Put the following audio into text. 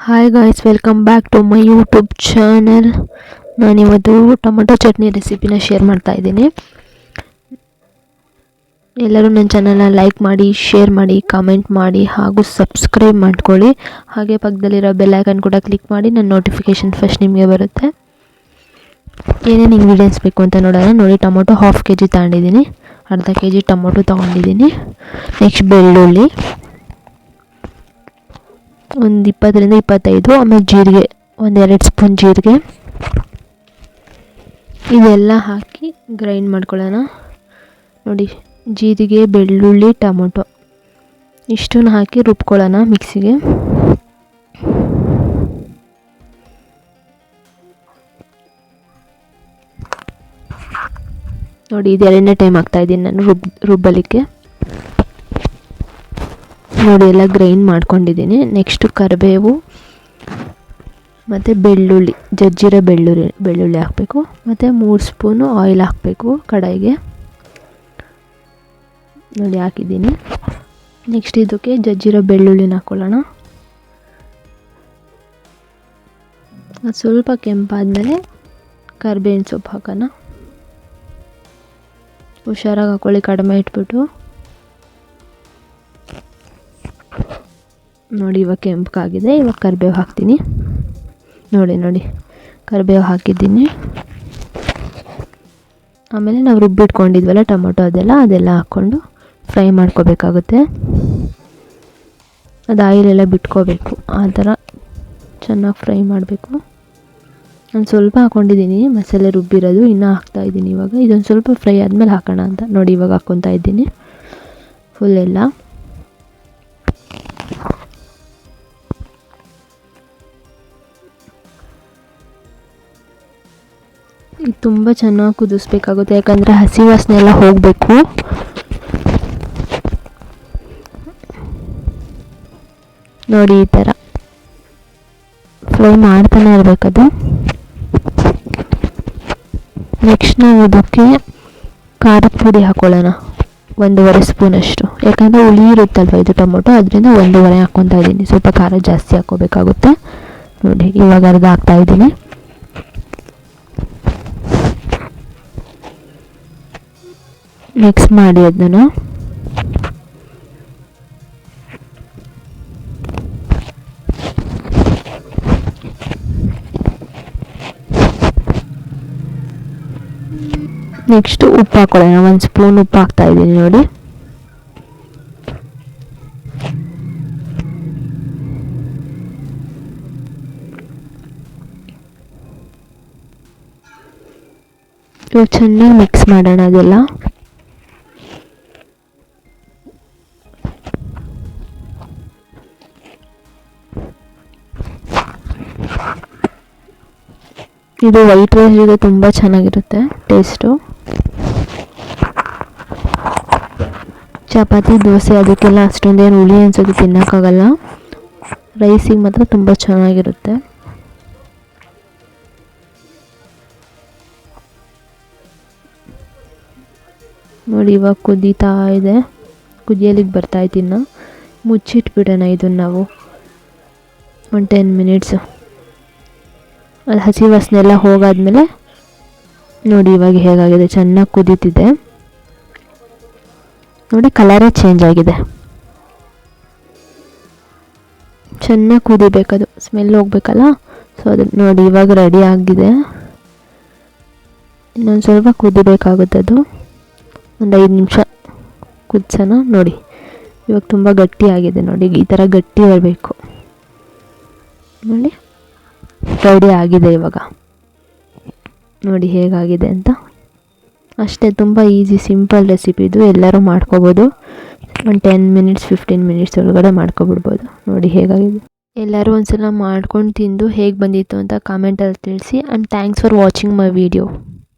Hi guys, welcome back to my YouTube channel. ನಾನಿವತ್ತು tomato chutney ರೆಸಿಪಿನ share ಮಾಡ್ತಾ ಇದ್ದೀನಿ. ಎಲ್ಲರೂ ನನ್ನ ಚಾನಲ್ನ ಲೈಕ್ ಮಾಡಿ, ಶೇರ್ ಮಾಡಿ, ಕಮೆಂಟ್ ಮಾಡಿ ಹಾಗೂ ಸಬ್ಸ್ಕ್ರೈಬ್ ಮಾಡ್ಕೊಳ್ಳಿ. ಹಾಗೆ ಪಕ್ಕದಲ್ಲಿರೋ ಬೆಲ್ ಐಕನ್ ಕೂಡ ಕ್ಲಿಕ್ ಮಾಡಿ, ನನ್ನ ನೋಟಿಫಿಕೇಷನ್ ಫಸ್ಟ್ ನಿಮಗೆ ಬರುತ್ತೆ. ಏನೇನು ಇಂಗ್ರೀಡಿಯೆಂಟ್ಸ್ ಬೇಕು ಅಂತ ನೋಡೋಣ. ನೋಡಿ, ಟೊಮೊಟೊ 1/2 kg ತಗೊಂಡಿದ್ದೀನಿ, ಅರ್ಧ kg ಟೊಮೊಟೊ ತೊಗೊಂಡಿದ್ದೀನಿ. ನೆಕ್ಸ್ಟ್ ಬೆಳ್ಳುಳ್ಳಿ ಒಂದು 20ರಿಂದ 25, ಆಮೇಲೆ ಜೀರಿಗೆ ಒಂದು 2 ಸ್ಪೂನ್ ಜೀರಿಗೆ, ಇದೆಲ್ಲ ಹಾಕಿ ಗ್ರೈಂಡ್ ಮಾಡ್ಕೊಳ್ಳೋಣ. ನೋಡಿ, ಜೀರಿಗೆ, ಬೆಳ್ಳುಳ್ಳಿ, ಟೊಮೊಟೊ ಇಷ್ಟನ್ನು ಹಾಕಿ ರುಬ್ಕೊಳ್ಳೋಣ ಮಿಕ್ಸಿಗೆ. ನೋಡಿ, ಇದು 2ನೇ ಟೈಮ್ ಹಾಕ್ತಾಯಿದ್ದೀನಿ ನಾನು ರುಬ್ಬಲಿಕ್ಕೆ. ನೋಡಿ, ಎಲ್ಲ ಗ್ರೈಂಡ್ ಮಾಡ್ಕೊಂಡಿದ್ದೀನಿ. ನೆಕ್ಸ್ಟು ಕರಿಬೇವು ಮತ್ತು ಬೆಳ್ಳುಳ್ಳಿ, ಜಜ್ಜಿರೋ ಬೆಳ್ಳುಳ್ಳಿ ಹಾಕಬೇಕು. ಮತ್ತು 3 ಸ್ಪೂನು ಆಯಿಲ್ ಹಾಕಬೇಕು ಕಡಾಯಿಗೆ. ನೋಡಿ, ಹಾಕಿದ್ದೀನಿ. ನೆಕ್ಸ್ಟ್ ಇದಕ್ಕೆ ಜಜ್ಜಿರೋ ಬೆಳ್ಳುಳ್ಳಿನ ಹಾಕ್ಕೊಳ್ಳೋಣ. ಅದು ಸ್ವಲ್ಪ ಕೆಂಪಾದಮೇಲೆ ಕರಿಬೇವಿನ ಸೊಪ್ಪು ಹಾಕೋಣ. ಹುಷಾರಾಗಿ ಹಾಕ್ಕೊಳ್ಳಿ, ಕಡಿಮೆ ಇಟ್ಬಿಟ್ಟು. ನೋಡಿ, ಇವಾಗ ಕೆಂಪಗಾಗಿದೆ. ಇವಾಗ ಕರಿಬೇವು ಹಾಕ್ತೀನಿ. ನೋಡಿ ಕರಿಬೇವು ಹಾಕಿದ್ದೀನಿ. ಆಮೇಲೆ ನಾವು ರುಬ್ಬಿಟ್ಕೊಂಡಿದ್ವಲ್ಲ ಟೊಮೊಟೊ, ಅದೆಲ್ಲ ಹಾಕ್ಕೊಂಡು ಫ್ರೈ ಮಾಡ್ಕೋಬೇಕಾಗುತ್ತೆ. ಅದು ಆಯಿಲೆಲ್ಲ ಬಿಟ್ಕೋಬೇಕು, ಆ ಥರ ಚೆನ್ನಾಗಿ ಫ್ರೈ ಮಾಡಬೇಕು. ನಾನು ಸ್ವಲ್ಪ ಹಾಕ್ಕೊಂಡಿದ್ದೀನಿ ಮಸಾಲೆ ರುಬ್ಬಿರೋದು, ಇನ್ನೂ ಹಾಕ್ತಾಯಿದ್ದೀನಿ ಇವಾಗ. ಇದೊಂದು ಸ್ವಲ್ಪ ಫ್ರೈ ಆದಮೇಲೆ ಹಾಕೋಣ ಅಂತ. ನೋಡಿ, ಇವಾಗ ಹಾಕ್ಕೊತಾ ಇದ್ದೀನಿ ಫುಲ್ ಎಲ್ಲ. ಇದು ತುಂಬ ಚೆನ್ನಾಗಿ ಕುದಿಸ್ಬೇಕಾಗುತ್ತೆ, ಯಾಕಂದರೆ ಹಸಿ ವಾಸನೆ ಎಲ್ಲ ಹೋಗಬೇಕು. ನೋಡಿ, ಈ ಥರ ಫ್ರೈ ಮಾಡ್ತಾನೆ ಇರಬೇಕದು. ನೆಕ್ಸ್ಟ್ ನಾವು ಇದಕ್ಕೆ ಖಾರದ ಪುಡಿ ಹಾಕ್ಕೊಳ್ಳೋಣ, 1.5 ಸ್ಪೂನಷ್ಟು. ಯಾಕಂದರೆ ಹುಳಿ ಇರುತ್ತಲ್ವ ಇದು ಟೊಮೊಟೊ, ಅದರಿಂದ 1.5 ಹಾಕ್ಕೊತಾ ಇದ್ದೀನಿ. ಸ್ವಲ್ಪ ಖಾರ ಜಾಸ್ತಿ ಹಾಕ್ಕೋಬೇಕಾಗುತ್ತೆ. ನೋಡಿ, ಇವಾಗ ಅರ್ಧ ಹಾಕ್ತಾಯಿದ್ದೀನಿ. ಮಿಕ್ಸ್ ಮಾಡಿ ಅದನ್ನು. ನೆಕ್ಸ್ಟ್ ಉಪ್ಪು ಹಾಕೊಳ್ಳೋಣ. 1 ಸ್ಪೂನ್ ಉಪ್ಪು ಹಾಕ್ತಾಯಿದ್ದೀನಿ. ನೋಡಿ, ಇವಾಗ ಚೆನ್ನಾಗಿ ಮಿಕ್ಸ್ ಮಾಡೋಣ ಅದೆಲ್ಲ. ಇದು ವೈಟ್ ರೈಸ್ ಜೊತೆ ತುಂಬ ಚೆನ್ನಾಗಿರುತ್ತೆ ಟೇಸ್ಟು. ಚಪಾತಿ, ದೋಸೆ ಅದಕ್ಕೆಲ್ಲ ಅಷ್ಟೊಂದೇನು ಹುಳಿ ಅನ್ಸೋದು ತಿನ್ನೋಕ್ಕಾಗಲ್ಲ. ರೈಸಿಗೆ ಮಾತ್ರ ತುಂಬ ಚೆನ್ನಾಗಿರುತ್ತೆ. ನೋಡಿ, ಇವಾಗ ಕುದೀತಾ ಇದೆ, ಕುದಿಯಲಿಕ್ಕೆ ಬರ್ತಾಯಿದ್ದೀನಿ. ಮುಚ್ಚಿಟ್ಬಿಡೋಣ ಇದನ್ನು ನಾವು ಒಂದು 10 ಮಿನಿಟ್ಸು. ಅದು ಹಸಿ ವಾಸನೆ ಎಲ್ಲ ಹೋಗಾದ್ಮೇಲೆ ನೋಡಿ ಇವಾಗ ಹೇಗಾಗಿದೆ, ಚೆನ್ನಾಗಿ ಕುದೀತಿದೆ. ನೋಡಿ, ಕಲರೇ ಚೇಂಜ್ ಆಗಿದೆ. ಚೆನ್ನಾಗಿ ಕುದಿಬೇಕದು, ಸ್ಮೆಲ್ ಹೋಗ್ಬೇಕಲ್ಲ. ಸೊ ಅದು ನೋಡಿ ಇವಾಗ ರೆಡಿ ಆಗಿದೆ. ಇನ್ನೊಂದು ಸ್ವಲ್ಪ ಕುದಿಬೇಕಾಗುತ್ತೆ ಅದು, ಒಂದು 5 ನಿಮಿಷ ಕುದಿಸೋಣ. ನೋಡಿ, ಇವಾಗ ತುಂಬ ಗಟ್ಟಿಯಾಗಿದೆ. ನೋಡಿ, ಈ ಥರ ಗಟ್ಟಿ ಬರಬೇಕು. ನೋಡಿ, ರೆಡಿ ಆಗಿದೆ ಇವಾಗ. ನೋಡಿ ಹೇಗಾಗಿದೆ ಅಂತ. ಅಷ್ಟೇ, ತುಂಬ ಈಸಿ ಸಿಂಪಲ್ ರೆಸಿಪಿ ಇದು, ಎಲ್ಲರೂ ಮಾಡ್ಕೋಬೋದು. ಒಂದು 10 ಮಿನಿಟ್ಸ್ 15 ಮಿನಿಟ್ಸ್ ಒಳಗಡೆ ಮಾಡ್ಕೊಬಿಡ್ಬೋದು. ನೋಡಿ ಹೇಗಾಗಿದೆ. ಎಲ್ಲರೂ ಒಂದ್ಸಲ ಮಾಡ್ಕೊಂಡು ತಿಂದು ಹೇಗೆ ಬಂದಿತ್ತು ಅಂತ ಕಾಮೆಂಟಲ್ಲಿ ತಿಳಿಸಿ. And thanks for watching my video.